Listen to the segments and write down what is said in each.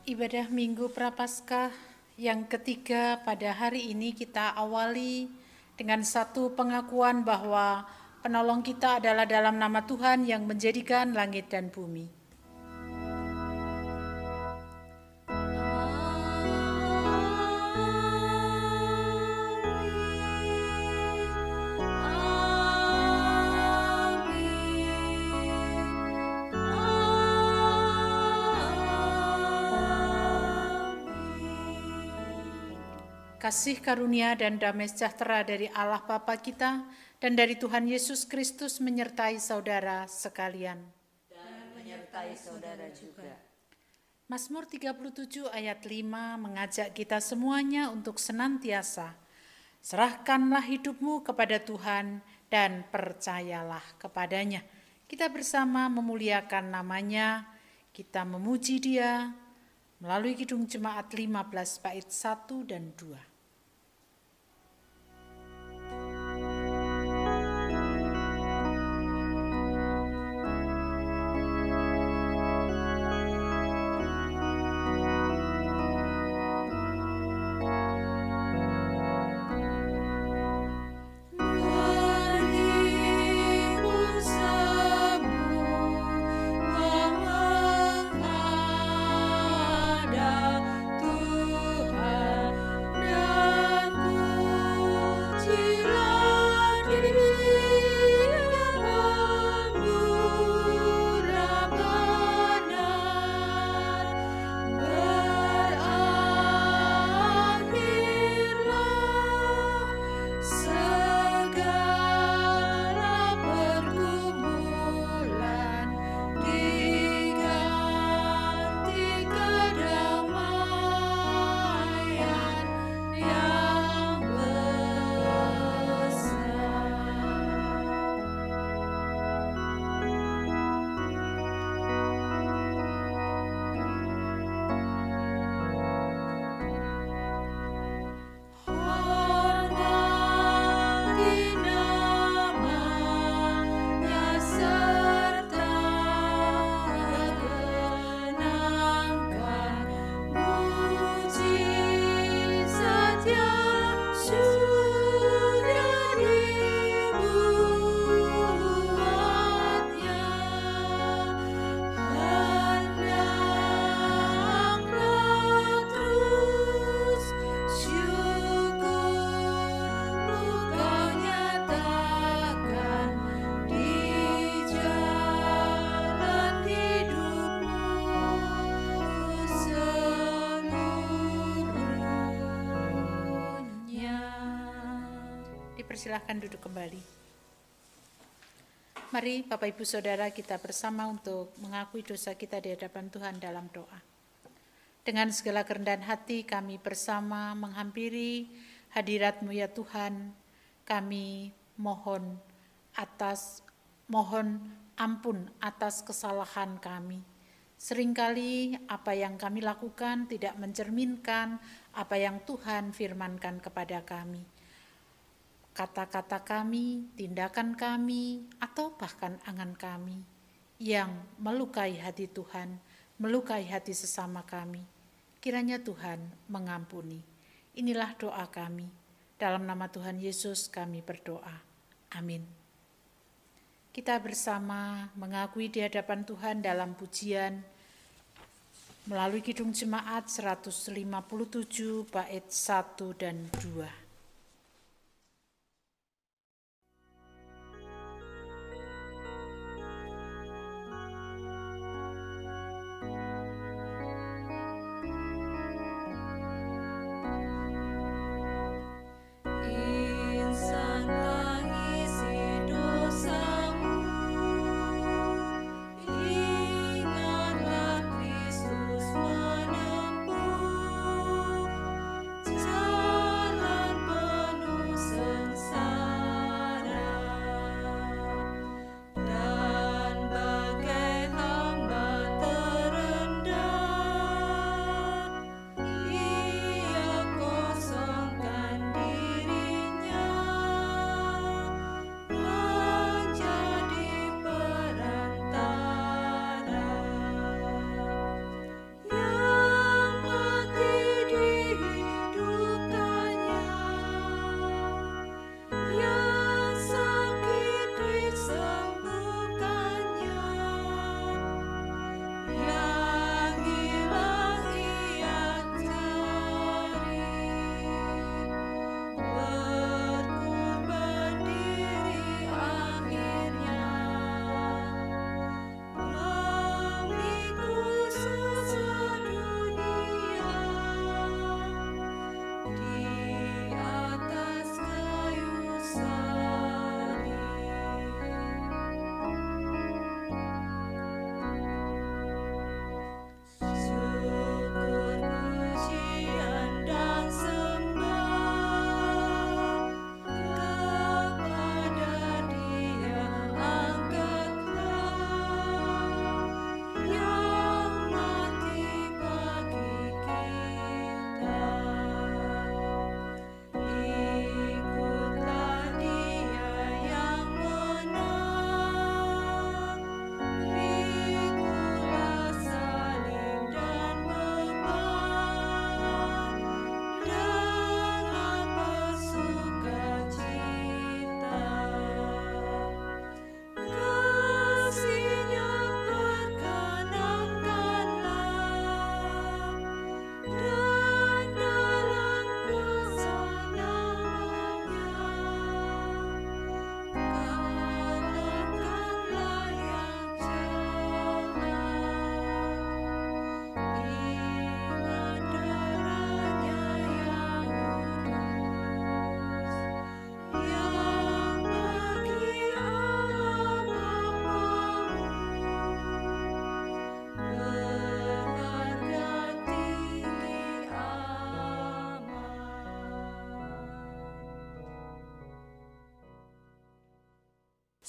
Ibadah Minggu Prapaskah yang ketiga pada hari ini kita awali dengan satu pengakuan bahwa penolong kita adalah dalam nama Tuhan yang menjadikan langit dan bumi. Kasih karunia dan damai sejahtera dari Allah Bapa kita dan dari Tuhan Yesus Kristus menyertai saudara sekalian. Dan menyertai saudara juga. Mazmur 37 ayat 5 mengajak kita semuanya untuk senantiasa serahkanlah hidupmu kepada Tuhan dan percayalah kepadanya. Kita bersama memuliakan namanya, kita memuji Dia melalui Kidung Jemaat 15 bait 1 dan 2. Dipersilahkan duduk kembali. Mari Bapak Ibu Saudara kita bersama untuk mengakui dosa kita di hadapan Tuhan dalam doa. Dengan segala kerendahan hati kami bersama menghampiri hadirat-Mu ya Tuhan. Kami mohon ampun atas kesalahan kami. Seringkali apa yang kami lakukan tidak mencerminkan apa yang Tuhan firmankan kepada kami. Kata-kata kami, tindakan kami, atau bahkan angan kami yang melukai hati Tuhan, melukai hati sesama kami. Kiranya Tuhan mengampuni. Inilah doa kami. Dalam nama Tuhan Yesus kami berdoa. Amin. Kita bersama mengakui di hadapan Tuhan dalam pujian melalui Kidung Jemaat 157 bait 1 dan 2. Jalan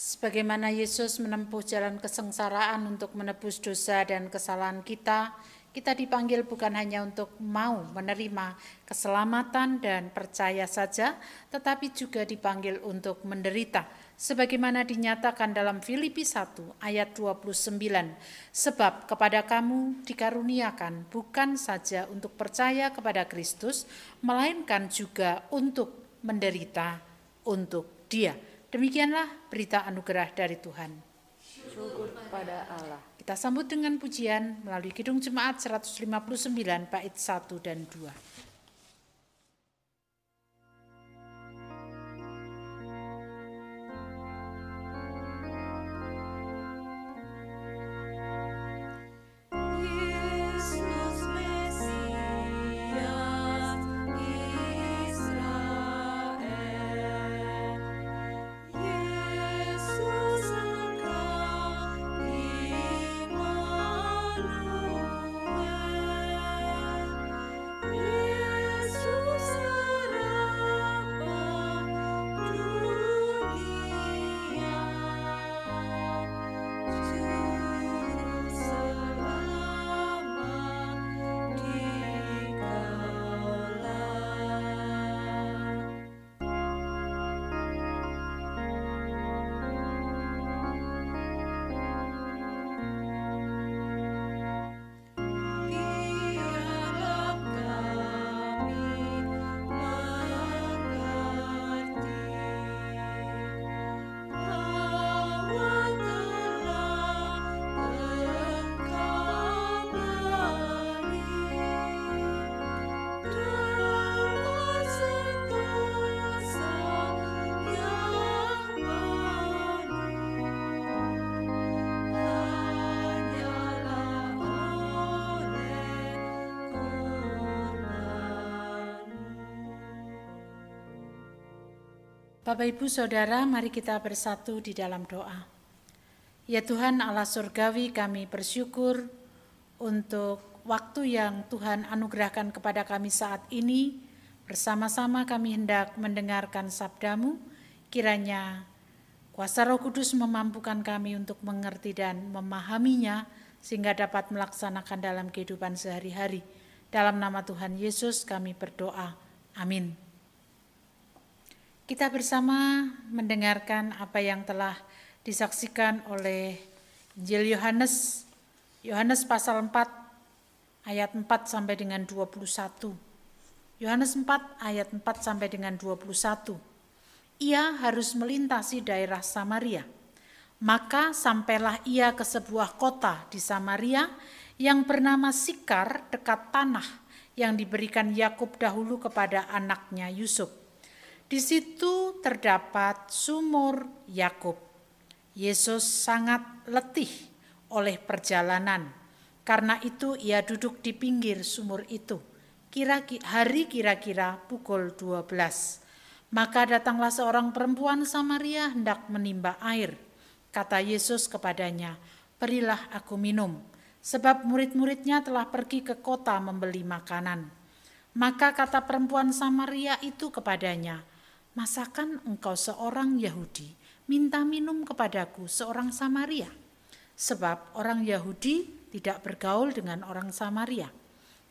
Sebagaimana Yesus menempuh jalan kesengsaraan untuk menebus dosa dan kesalahan kita, kita dipanggil bukan hanya untuk mau menerima keselamatan dan percaya saja, tetapi juga dipanggil untuk menderita. Sebagaimana dinyatakan dalam Filipi 1 ayat 29, sebab kepada kamu dikaruniakan bukan saja untuk percaya kepada Kristus, melainkan juga untuk menderita untuk Dia. Demikianlah berita anugerah dari Tuhan. Syukur kepada Allah. Kita sambut dengan pujian melalui Kidung Jemaat 159 bait 1 dan 2. Bapak Ibu Saudara, mari kita bersatu di dalam doa. Ya Tuhan Allah surgawi, kami bersyukur untuk waktu yang Tuhan anugerahkan kepada kami saat ini. Bersama-sama kami hendak mendengarkan sabda-Mu. Kiranya kuasa Roh Kudus memampukan kami untuk mengerti dan memahaminya, sehingga dapat melaksanakan dalam kehidupan sehari-hari. Dalam nama Tuhan Yesus kami berdoa. Amin. Kita bersama mendengarkan apa yang telah disaksikan oleh Injil Yohanes pasal 4 ayat 4 sampai dengan 21. Yohanes 4 ayat 4 sampai dengan 21. Ia harus melintasi daerah Samaria. Maka sampailah ia ke sebuah kota di Samaria yang bernama Sikar, dekat tanah yang diberikan Yakub dahulu kepada anaknya Yusuf. Di situ terdapat sumur Yakub. Yesus sangat letih oleh perjalanan. Karena itu ia duduk di pinggir sumur itu. Hari kira-kira pukul 12. Maka datanglah seorang perempuan Samaria hendak menimba air. Kata Yesus kepadanya, "Berilah aku minum." Sebab murid-muridnya telah pergi ke kota membeli makanan. Maka kata perempuan Samaria itu kepadanya, "Masakan engkau seorang Yahudi minta minum kepadaku seorang Samaria?" Sebab orang Yahudi tidak bergaul dengan orang Samaria.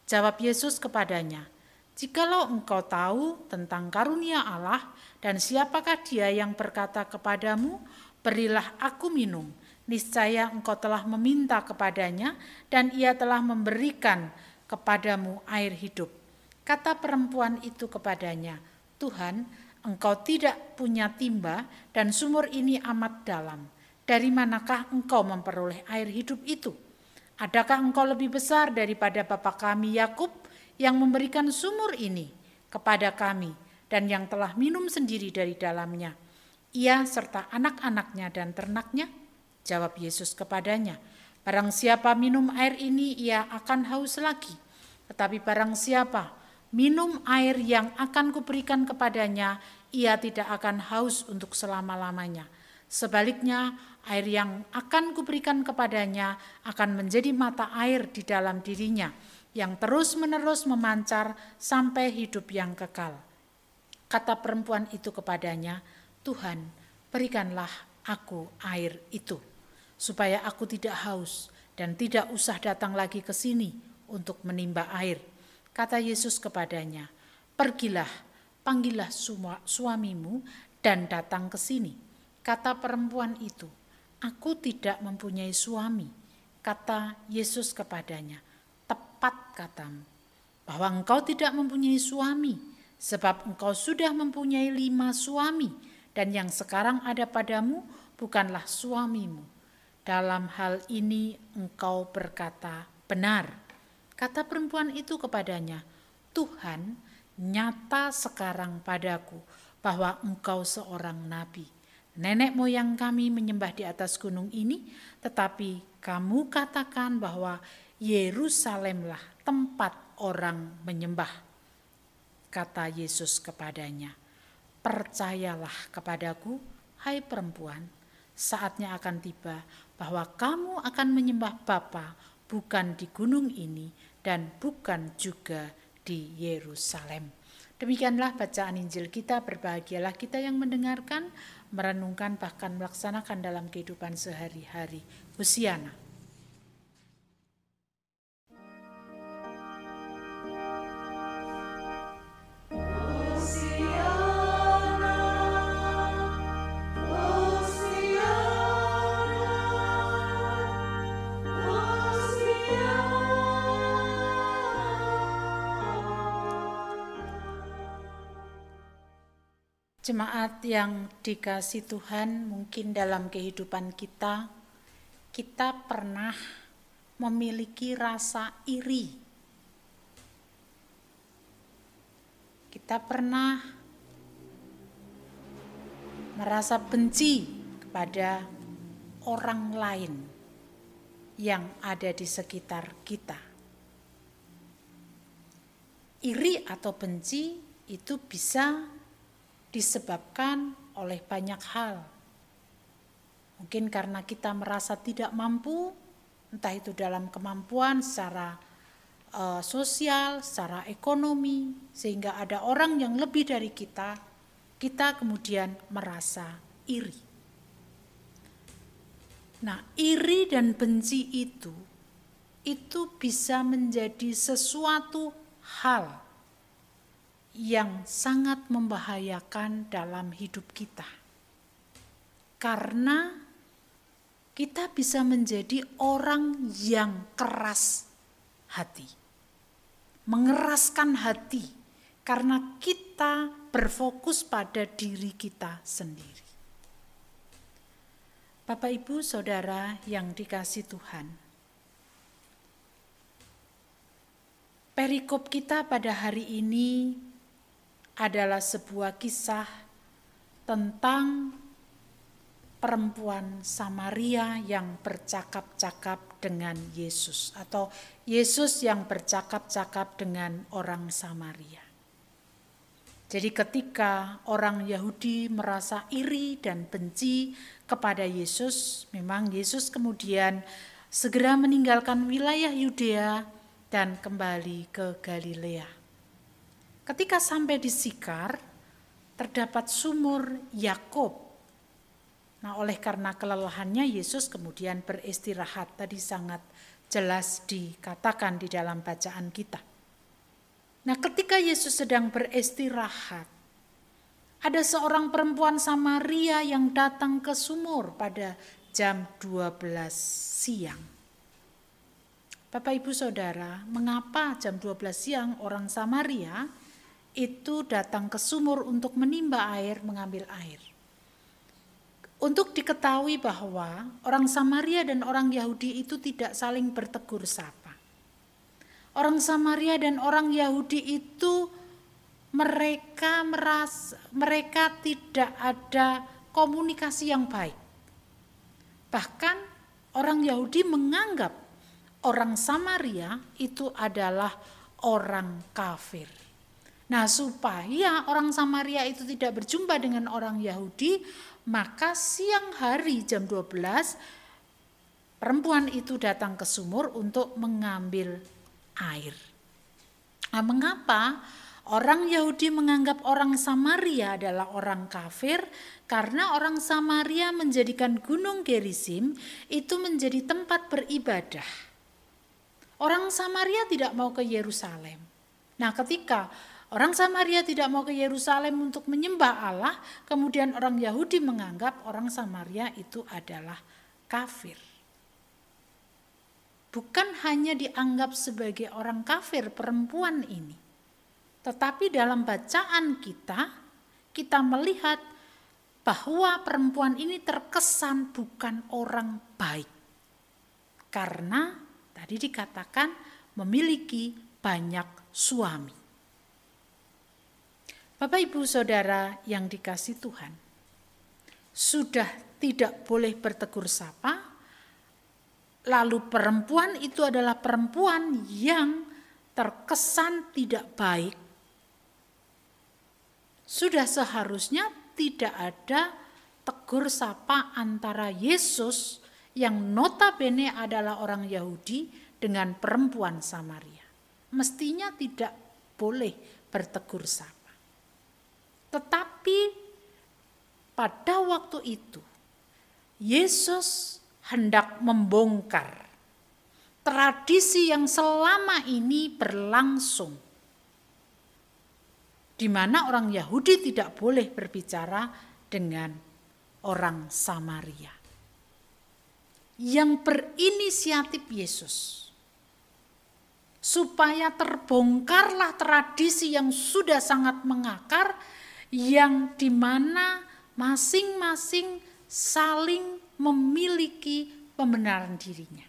Jawab Yesus kepadanya, "Jikalau engkau tahu tentang karunia Allah dan siapakah dia yang berkata kepadamu, 'Berilah aku minum,' niscaya engkau telah meminta kepadanya dan ia telah memberikan kepadamu air hidup." Kata perempuan itu kepadanya, "Tuhan, engkau tidak punya timba dan sumur ini amat dalam. Dari manakah engkau memperoleh air hidup itu? Adakah engkau lebih besar daripada bapa kami Yakub yang memberikan sumur ini kepada kami dan yang telah minum sendiri dari dalamnya, ia serta anak-anaknya dan ternaknya?" Jawab Yesus kepadanya, "Barang siapa minum air ini, ia akan haus lagi. Tetapi barang siapa minum air yang akan kuberikan kepadanya, ia tidak akan haus untuk selama-lamanya. Sebaliknya, air yang akan kuberikan kepadanya akan menjadi mata air di dalam dirinya, yang terus-menerus memancar sampai hidup yang kekal." Kata perempuan itu kepadanya, "Tuhan, berikanlah aku air itu, supaya aku tidak haus dan tidak usah datang lagi ke sini untuk menimba air. Kata Yesus kepadanya, pergilah, panggillah suamimu dan datang ke sini. Kata perempuan itu, aku tidak mempunyai suami. Kata Yesus kepadanya, tepat katamu, bahwa engkau tidak mempunyai suami, sebab engkau sudah mempunyai 5 suami, dan yang sekarang ada padamu bukanlah suamimu. Dalam hal ini engkau berkata benar. Kata perempuan itu kepadanya, Tuhan, nyata sekarang padaku bahwa engkau seorang nabi. Nenek moyang kami menyembah di atas gunung ini, tetapi kamu katakan bahwa Yerusalemlah tempat orang menyembah. Kata Yesus kepadanya, percayalah kepadaku, hai perempuan, saatnya akan tiba bahwa kamu akan menyembah Bapa bukan di gunung ini dan bukan juga di Yerusalem. Demikianlah bacaan Injil kita. Berbahagialah kita yang mendengarkan, merenungkan, bahkan melaksanakan dalam kehidupan sehari-hari. Hosiana. Jemaat yang dikasih Tuhan, mungkin dalam kehidupan kita pernah memiliki rasa iri. Kita pernah merasa benci kepada orang lain yang ada di sekitar kita. Iri atau benci itu bisa disebabkan oleh banyak hal. Mungkin karena kita merasa tidak mampu, entah itu dalam kemampuan secara sosial, secara ekonomi, sehingga ada orang yang lebih dari kita kemudian merasa iri. Nah, iri dan benci itu bisa menjadi sesuatu hal yang sangat membahayakan dalam hidup kita. Karena kita bisa menjadi orang yang keras hati. Mengeraskan hati karena kita berfokus pada diri kita sendiri. Bapak, Ibu, Saudara yang dikasih Tuhan, perikop kita pada hari ini adalah sebuah kisah tentang perempuan Samaria yang bercakap-cakap dengan Yesus, atau Yesus yang bercakap-cakap dengan orang Samaria. Jadi ketika orang Yahudi merasa iri dan benci kepada Yesus, memang Yesus kemudian segera meninggalkan wilayah Yudea dan kembali ke Galilea. Ketika sampai di Sikar, terdapat sumur Yakub. Nah, oleh karena kelelahannya, Yesus kemudian beristirahat. Tadi sangat jelas dikatakan di dalam bacaan kita. Nah, ketika Yesus sedang beristirahat, ada seorang perempuan Samaria yang datang ke sumur pada jam 12 siang. Bapak, Ibu, Saudara, mengapa jam 12 siang orang Samaria itu datang ke sumur untuk menimba air, mengambil air? Untuk diketahui bahwa orang Samaria dan orang Yahudi itu tidak saling bertegur sapa. Orang Samaria dan orang Yahudi itu mereka tidak ada komunikasi yang baik. Bahkan orang Yahudi menganggap orang Samaria itu adalah orang kafir. Nah, supaya orang Samaria itu tidak berjumpa dengan orang Yahudi, maka siang hari jam 12 perempuan itu datang ke sumur untuk mengambil air. Nah, mengapa Orang Yahudi menganggap orang Samaria adalah orang kafir karena orang Samaria menjadikan Gunung Gerizim itu menjadi tempat beribadah. Orang Samaria tidak mau ke Yerusalem. Nah, ketika orang Samaria tidak mau ke Yerusalem untuk menyembah Allah, kemudian orang Yahudi menganggap orang Samaria itu adalah kafir. Bukan hanya dianggap sebagai orang kafir perempuan ini, tetapi dalam bacaan kita melihat bahwa perempuan ini terkesan bukan orang baik. Karena tadi dikatakan memiliki banyak suami. Bapak Ibu Saudara yang dikasihi Tuhan, sudah tidak boleh bertegur sapa, lalu perempuan itu adalah perempuan yang terkesan tidak baik. Sudah seharusnya tidak ada tegur sapa antara Yesus yang notabene adalah orang Yahudi dengan perempuan Samaria. Mestinya tidak boleh bertegur sapa. Tetapi pada waktu itu Yesus hendak membongkar tradisi yang selama ini berlangsung, di mana orang Yahudi tidak boleh berbicara dengan orang Samaria. Yang berinisiatif Yesus, supaya terbongkarlah tradisi yang sudah sangat mengakar, yang di mana masing-masing saling memiliki pembenaran dirinya.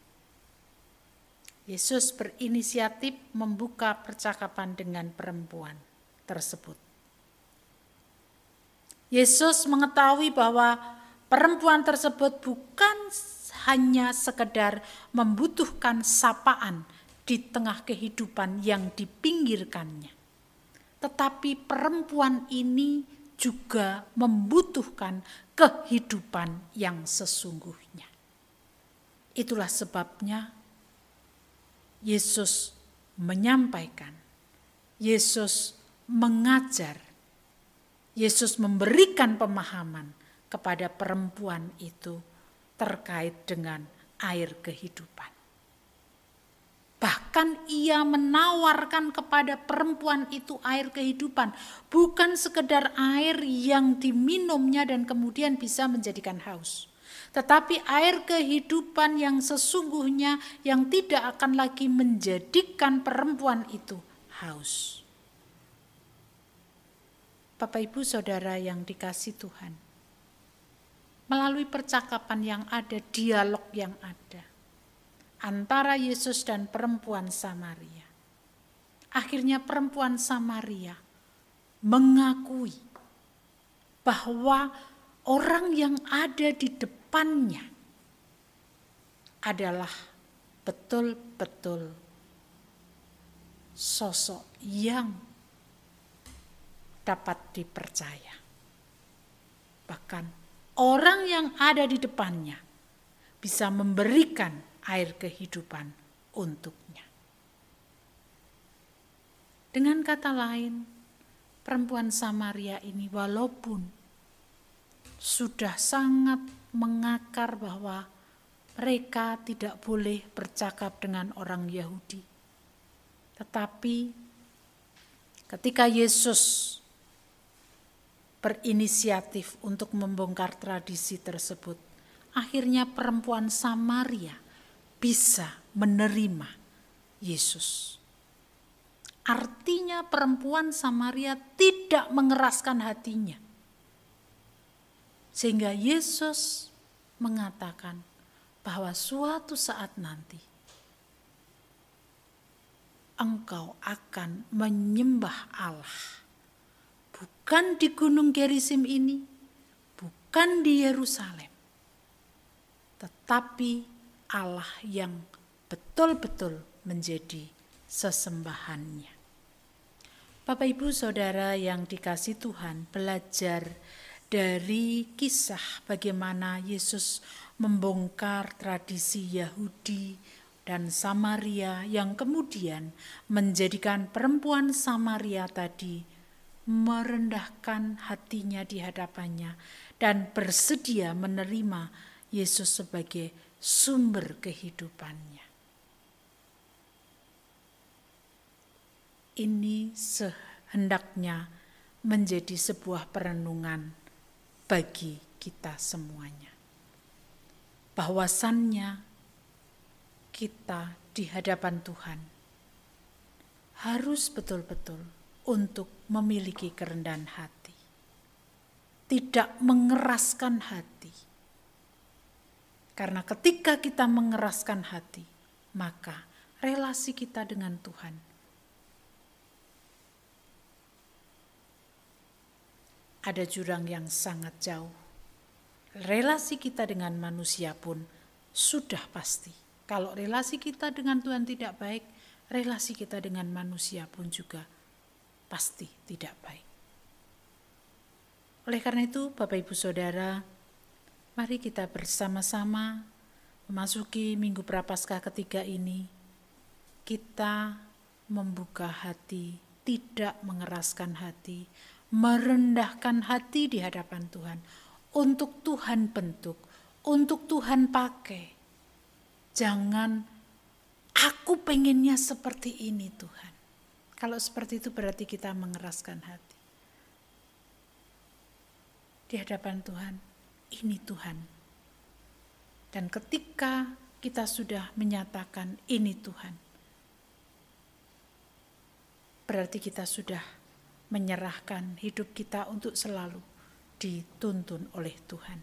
Yesus berinisiatif membuka percakapan dengan perempuan tersebut. Yesus mengetahui bahwa perempuan tersebut bukan hanya sekedar membutuhkan sapaan di tengah kehidupan yang dipinggirkannya, tetapi perempuan ini juga membutuhkan kehidupan yang sesungguhnya. Itulah sebabnya Yesus menyampaikan, Yesus mengajar, Yesus memberikan pemahaman kepada perempuan itu terkait dengan air kehidupan. Bahkan ia menawarkan kepada perempuan itu air kehidupan, bukan sekedar air yang diminumnya dan kemudian bisa menjadikan haus, tetapi air kehidupan yang sesungguhnya yang tidak akan lagi menjadikan perempuan itu haus. Bapak Ibu Saudara yang dikasihi Tuhan, melalui percakapan yang ada, dialog yang ada antara Yesus dan perempuan Samaria, akhirnya perempuan Samaria mengakui bahwa orang yang ada di depannya adalah betul-betul sosok yang dapat dipercaya. Bahkan orang yang ada di depannya bisa memberikan air kehidupan untuknya. Dengan kata lain, perempuan Samaria ini walaupun sudah sangat mengakar bahwa mereka tidak boleh bercakap dengan orang Yahudi, tetapi ketika Yesus berinisiatif untuk membongkar tradisi tersebut, akhirnya perempuan Samaria bisa menerima Yesus. Artinya perempuan Samaria tidak mengeraskan hatinya, sehingga Yesus mengatakan bahwa suatu saat nanti engkau akan menyembah Allah. Bukan di Gunung Gerizim ini, bukan di Yerusalem, tetapi Allah yang betul-betul menjadi sesembahannya. Bapak Ibu Saudara yang dikasihi Tuhan, belajar dari kisah bagaimana Yesus membongkar tradisi Yahudi dan Samaria yang kemudian menjadikan perempuan Samaria tadi merendahkan hatinya di hadapannya dan bersedia menerima Yesus sebagai sumber kehidupannya. Ini sehendaknya menjadi sebuah perenungan bagi kita semuanya. Bahwasannya kita di hadapan Tuhan harus betul-betul untuk memiliki kerendahan hati. Tidak mengeraskan hati. Karena ketika kita mengeraskan hati, maka relasi kita dengan Tuhan ada jurang yang sangat jauh. Relasi kita dengan manusia pun sudah pasti. Kalau relasi kita dengan Tuhan tidak baik, relasi kita dengan manusia pun juga pasti tidak baik. Oleh karena itu, Bapak Ibu Saudara, mari kita bersama-sama memasuki Minggu Prapaskah ketiga ini. Kita membuka hati, tidak mengeraskan hati, merendahkan hati di hadapan Tuhan, untuk Tuhan bentuk, untuk Tuhan pakai. Jangan, aku pengennya seperti ini Tuhan. Kalau seperti itu berarti kita mengeraskan hati. Di hadapan Tuhan, ini Tuhan. Dan ketika kita sudah menyatakan ini Tuhan, berarti kita sudah menyerahkan hidup kita untuk selalu dituntun oleh Tuhan.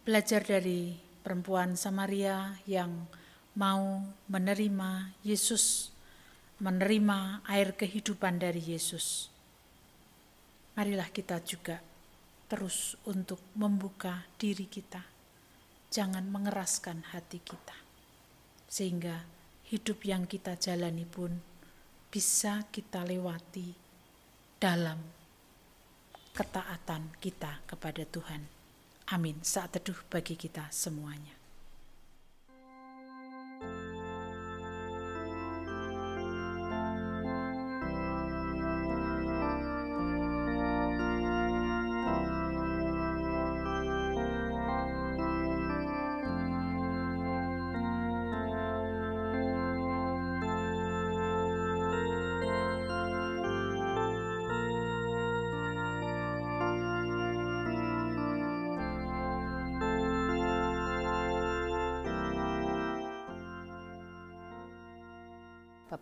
Belajar dari perempuan Samaria yang mau menerima Yesus, menerima air kehidupan dari Yesus. Marilah kita juga terus untuk membuka diri kita. Jangan mengeraskan hati kita. Sehingga hidup yang kita jalani pun bisa kita lewati dalam ketaatan kita kepada Tuhan. Amin. Saat teduh bagi kita semuanya.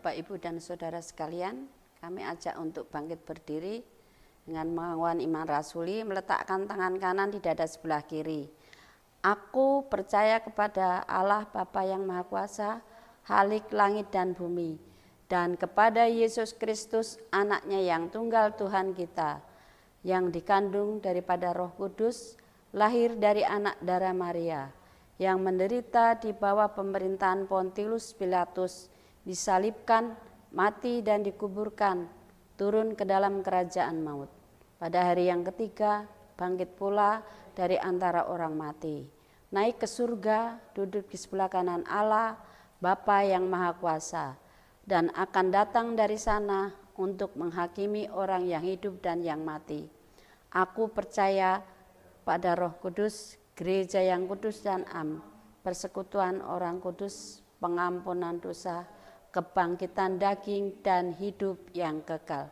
Bapak, Ibu, dan Saudara sekalian, kami ajak untuk bangkit berdiri dengan mengawan iman rasuli, meletakkan tangan kanan di dada sebelah kiri. Aku percaya kepada Allah Bapa yang Maha Kuasa, Khalik langit dan bumi, dan kepada Yesus Kristus, anaknya yang tunggal Tuhan kita, yang dikandung daripada Roh Kudus, lahir dari anak darah Maria, yang menderita di bawah pemerintahan Pontius Pilatus, disalibkan, mati dan dikuburkan, turun ke dalam kerajaan maut. Pada hari yang ketiga, bangkit pula dari antara orang mati. Naik ke surga, duduk di sebelah kanan Allah, Bapa yang Maha Kuasa, dan akan datang dari sana untuk menghakimi orang yang hidup dan yang mati. Aku percaya pada Roh Kudus, gereja yang kudus dan am, persekutuan orang kudus, pengampunan dosa, kebangkitan daging dan hidup yang kekal.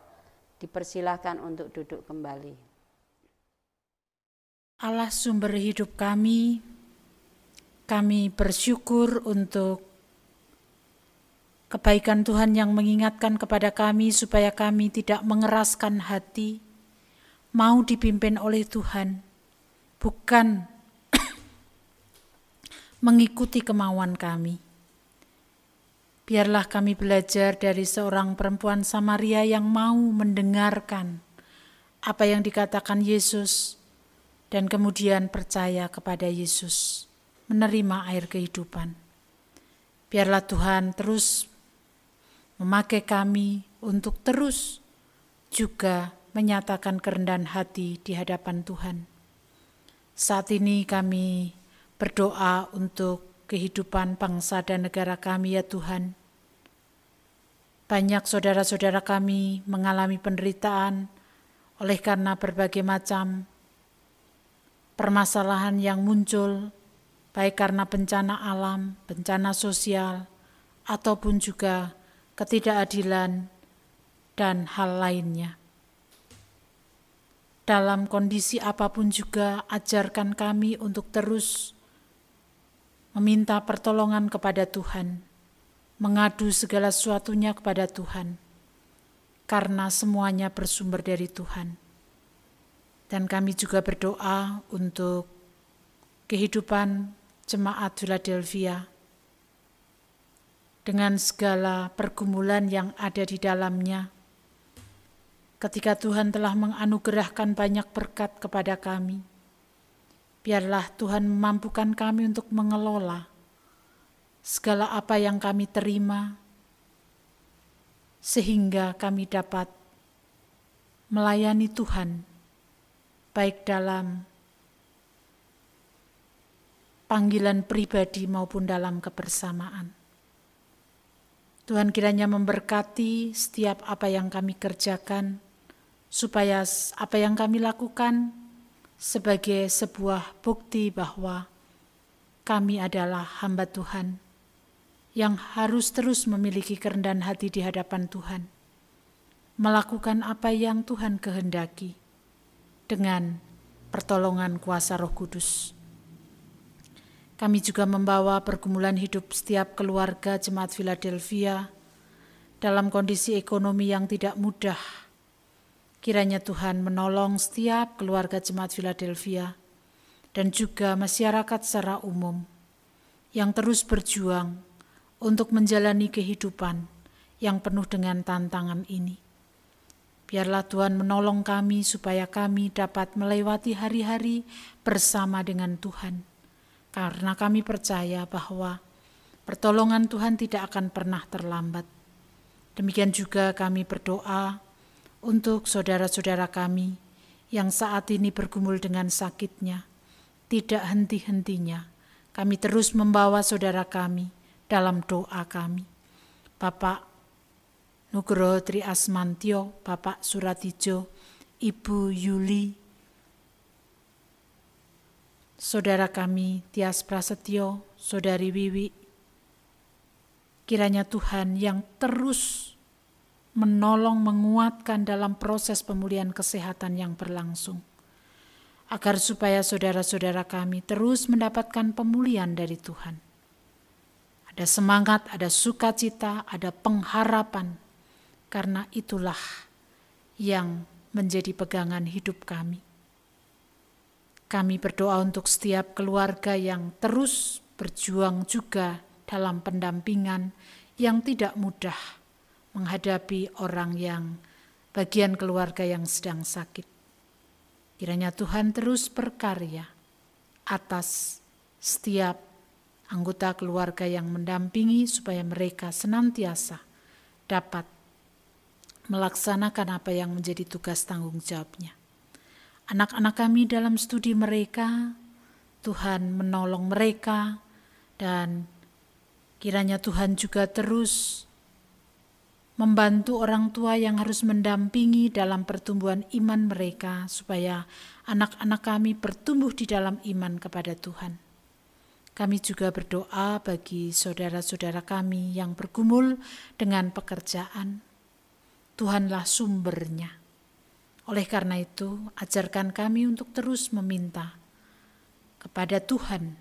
Dipersilahkan untuk duduk kembali. Allah sumber hidup kami bersyukur untuk kebaikan Tuhan yang mengingatkan kepada kami supaya kami tidak mengeraskan hati, mau dipimpin oleh Tuhan, bukan mengikuti kemauan kami. Biarlah kami belajar dari seorang perempuan Samaria yang mau mendengarkan apa yang dikatakan Yesus dan kemudian percaya kepada Yesus, menerima air kehidupan. Biarlah Tuhan terus memakai kami untuk terus juga menyatakan kerendahan hati di hadapan Tuhan. Saat ini kami berdoa untuk kehidupan bangsa dan negara kami ya Tuhan. Banyak saudara-saudara kami mengalami penderitaan oleh karena berbagai macam permasalahan yang muncul, baik karena bencana alam, bencana sosial, ataupun juga ketidakadilan dan hal lainnya. Dalam kondisi apapun juga, ajarkan kami untuk terus meminta pertolongan kepada Tuhan, mengadu segala sesuatunya kepada Tuhan, karena semuanya bersumber dari Tuhan. Dan kami juga berdoa untuk kehidupan jemaat Philadelphia, dengan segala pergumulan yang ada di dalamnya. Ketika Tuhan telah menganugerahkan banyak berkat kepada kami, biarlah Tuhan memampukan kami untuk mengelola segala apa yang kami terima, sehingga kami dapat melayani Tuhan, baik dalam panggilan pribadi maupun dalam kebersamaan. Tuhan kiranya memberkati setiap apa yang kami kerjakan, supaya apa yang kami lakukan sebagai sebuah bukti bahwa kami adalah hamba Tuhan yang harus terus memiliki kerendahan hati di hadapan Tuhan, melakukan apa yang Tuhan kehendaki dengan pertolongan kuasa Roh Kudus. Kami juga membawa pergumulan hidup setiap keluarga jemaat Philadelphia dalam kondisi ekonomi yang tidak mudah. Kiranya Tuhan menolong setiap keluarga jemaat Philadelphia dan juga masyarakat secara umum yang terus berjuang untuk menjalani kehidupan yang penuh dengan tantangan ini. Biarlah Tuhan menolong kami supaya kami dapat melewati hari-hari bersama dengan Tuhan. Karena kami percaya bahwa pertolongan Tuhan tidak akan pernah terlambat. Demikian juga kami berdoa untuk saudara-saudara kami yang saat ini bergumul dengan sakitnya. Tidak henti-hentinya kami terus membawa saudara kami dalam doa kami. Bapak Nugroho Tri Asmantio, Bapak Suratijo, Ibu Yuli, saudara kami Tias Prasetyo, Saudari Wiwi. Kiranya Tuhan yang terus menolong, menguatkan dalam proses pemulihan kesehatan yang berlangsung, agar supaya saudara-saudara kami terus mendapatkan pemulihan dari Tuhan. Ada semangat, ada sukacita, ada pengharapan, karena itulah yang menjadi pegangan hidup kami. Kami berdoa untuk setiap keluarga yang terus berjuang juga dalam pendampingan yang tidak mudah menghadapi orang yang bagian keluarga yang sedang sakit. Kiranya Tuhan terus berkarya atas setiap anggota keluarga yang mendampingi supaya mereka senantiasa dapat melaksanakan apa yang menjadi tugas tanggung jawabnya. Anak-anak kami dalam studi mereka, Tuhan menolong mereka, dan kiranya Tuhan juga terus membantu orang tua yang harus mendampingi dalam pertumbuhan iman mereka, supaya anak-anak kami bertumbuh di dalam iman kepada Tuhan. Kami juga berdoa bagi saudara-saudara kami yang bergumul dengan pekerjaan. Tuhanlah sumbernya. Oleh karena itu, ajarkan kami untuk terus meminta kepada Tuhan,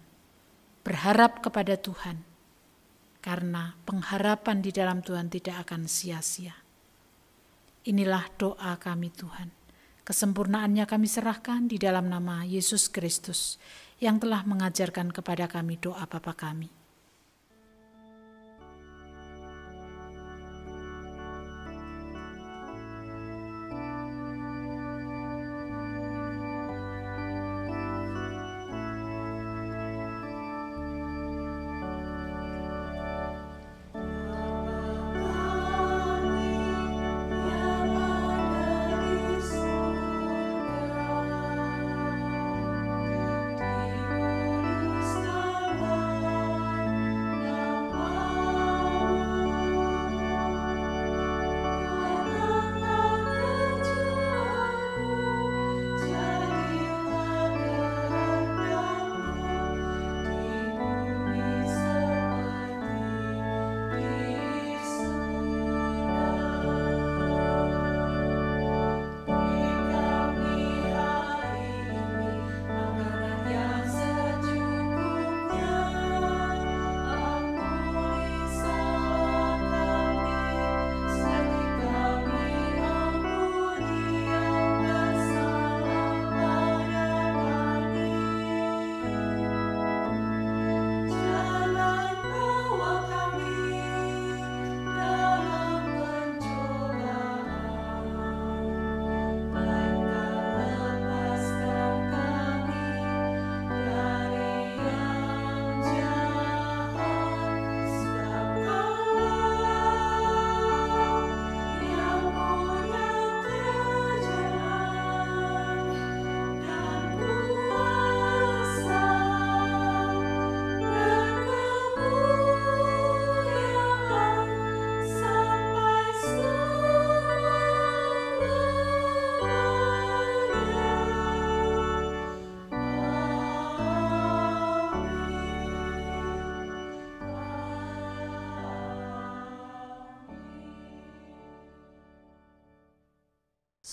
berharap kepada Tuhan, karena pengharapan di dalam Tuhan tidak akan sia-sia. Inilah doa kami Tuhan. Kesempurnaannya kami serahkan di dalam nama Yesus Kristus yang telah mengajarkan kepada kami doa Bapa kami.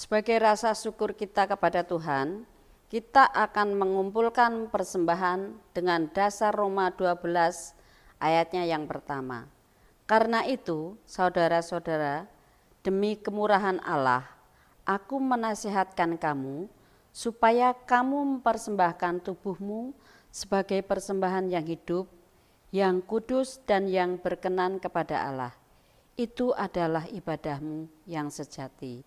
Sebagai rasa syukur kita kepada Tuhan, kita akan mengumpulkan persembahan dengan dasar Roma 12 ayatnya yang pertama. Karena itu, saudara-saudara, demi kemurahan Allah, aku menasihatkan kamu supaya kamu mempersembahkan tubuhmu sebagai persembahan yang hidup, yang kudus dan yang berkenan kepada Allah. Itu adalah ibadahmu yang sejati.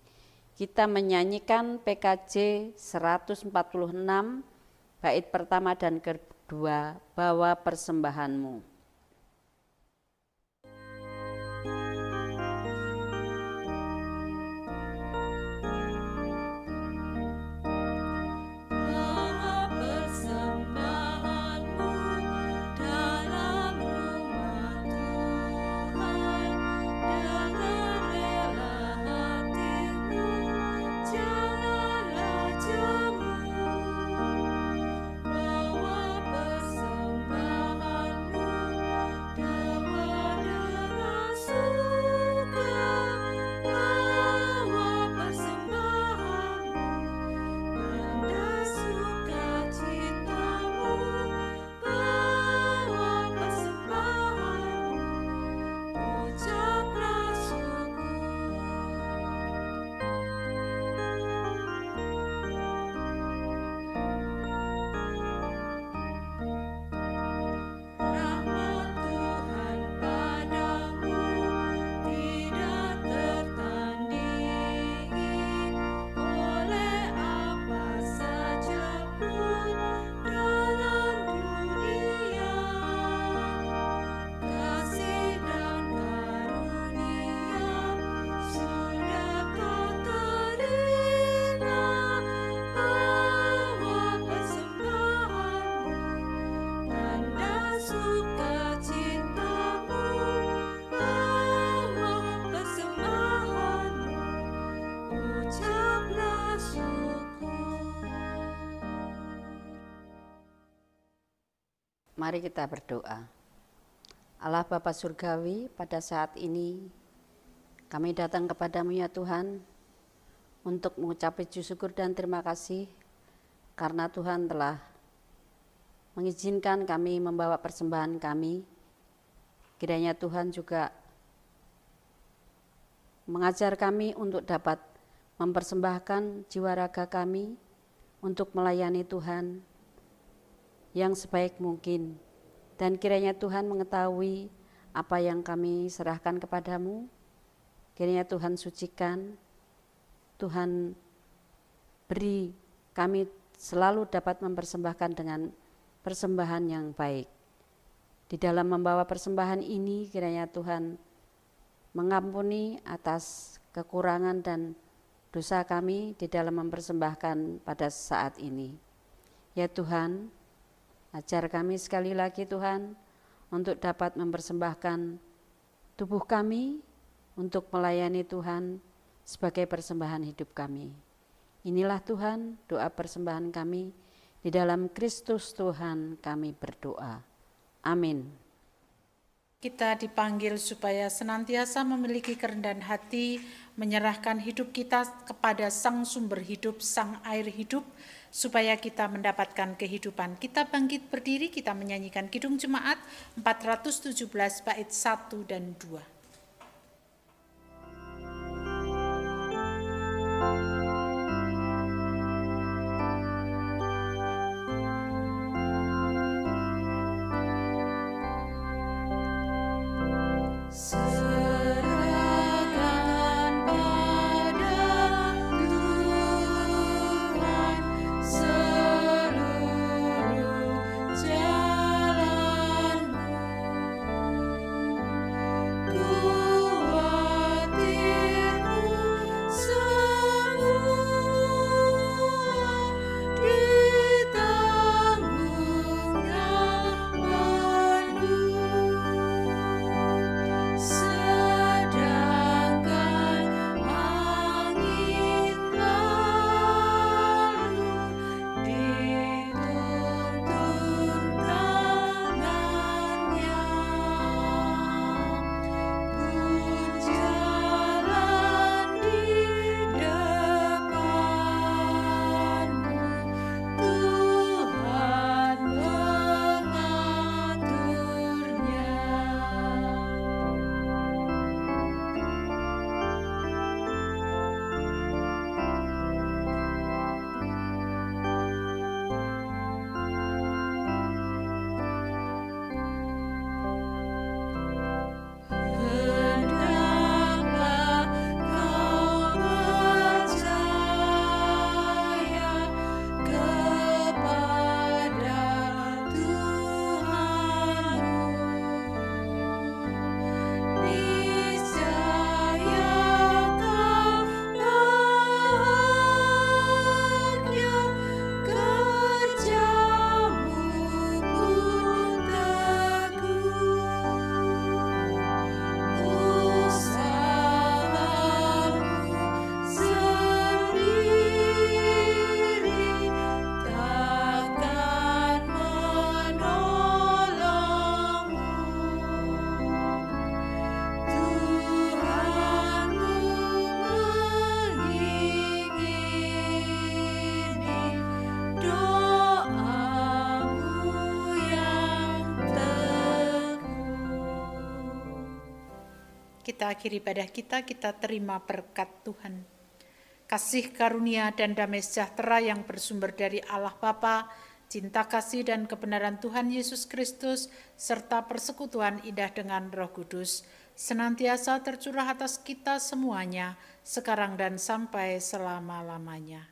Kita menyanyikan PKJ 146 bait pertama dan kedua, bawa persembahanmu. Mari kita berdoa. Allah Bapa Surgawi, pada saat ini kami datang kepadamu ya Tuhan untuk mengucap puji syukur dan terima kasih karena Tuhan telah mengizinkan kami membawa persembahan kami. Kiranya Tuhan juga mengajar kami untuk dapat mempersembahkan jiwa raga kami untuk melayani Tuhan yang sebaik mungkin, dan kiranya Tuhan mengetahui apa yang kami serahkan kepadamu. Kiranya Tuhan sucikan, Tuhan beri kami selalu dapat mempersembahkan dengan persembahan yang baik. Di dalam membawa persembahan ini kiranya Tuhan mengampuni atas kekurangan dan dosa kami di dalam mempersembahkan pada saat ini. Ya Tuhan, ajar kami sekali lagi Tuhan untuk dapat mempersembahkan tubuh kami untuk melayani Tuhan sebagai persembahan hidup kami. Inilah Tuhan doa persembahan kami, di dalam Kristus Tuhan kami berdoa. Amin. Kita dipanggil supaya senantiasa memiliki kerendahan hati, menyerahkan hidup kita kepada Sang Sumber Hidup, Sang Air Hidup, supaya kita mendapatkan kehidupan. Kita bangkit berdiri, kita menyanyikan Kidung Jemaat 417 bait 1 dan 2. Ku kita akhiri ibadah kita terima berkat Tuhan. Kasih karunia dan damai sejahtera yang bersumber dari Allah Bapa, cinta kasih dan kebenaran Tuhan Yesus Kristus, serta persekutuan indah dengan Roh Kudus, senantiasa tercurah atas kita semuanya, sekarang dan sampai selama-lamanya.